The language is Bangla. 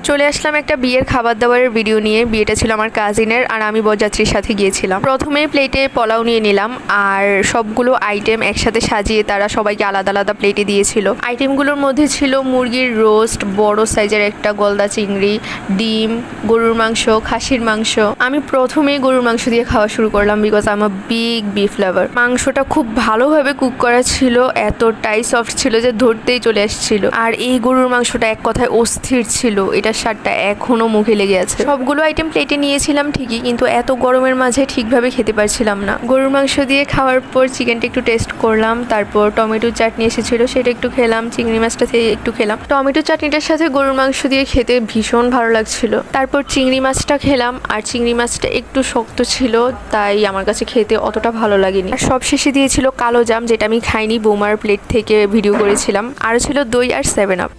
চলে আসলাম একটা বিয়ের খাবার দাবারের ভিডিও নিয়ে। বিয়েটা ছিল আমার কাজিনের আর আমি বরযাত্রীর সাথে গিয়েছিলাম। প্রথমে প্লেটে পোলাও নিয়ে নিলাম আর সবগুলো আইটেম একসাথে সাজিয়ে তারা সবাইকে আলাদা আলাদা প্লেটে দিয়েছিল। আইটেমগুলোর মধ্যে ছিল মুরগির রোস্ট, বড় সাইজের একটা গলদা চিংড়ি, ডিম, গরুর মাংস, খাসির মাংস। আমি প্রথমে গরুর মাংস দিয়ে খাওয়া শুরু করলাম because I am a big beef lover. মাংসটা খুব ভালোভাবে কুক করা ছিল, এতটাই সফট ছিল যে ধরতেই চলে আসছিল। আর এই গরুর মাংসটা এক কথায় অস্থির ছিল, এটার স্বাদটা এখনো মুখে লেগে আছে। সবগুলো আইটেম প্লেটে নিয়েছিলাম ঠিকই, কিন্তু এত গরমের মাঝে ঠিকভাবে খেতে পারছিলাম না। গরুর মাংস দিয়ে খাওয়ার পর চিকেনটা একটু টেস্ট করলাম, তারপর টমেটো চাটনি এসেছিল সেটা একটু খেলাম, চিংড়ি মাছটা একটু খেলাম। টমেটো চাটনিটার সাথে গরুর মাংস দিয়ে খেতে ভীষণ ভালো লাগছিল। তারপর চিংড়ি মাছটা খেলাম, আর চিংড়ি মাছটা একটু শক্ত ছিল তাই আমার কাছে খেতে অতটা ভালো লাগেনি। আর সবশেষে দিয়েছিল কালো জাম, যেটা আমি খাইনি, বৌমার প্লেট থেকে ভিডিও করেছিলাম। আর ছিল দই আর 7 আপ।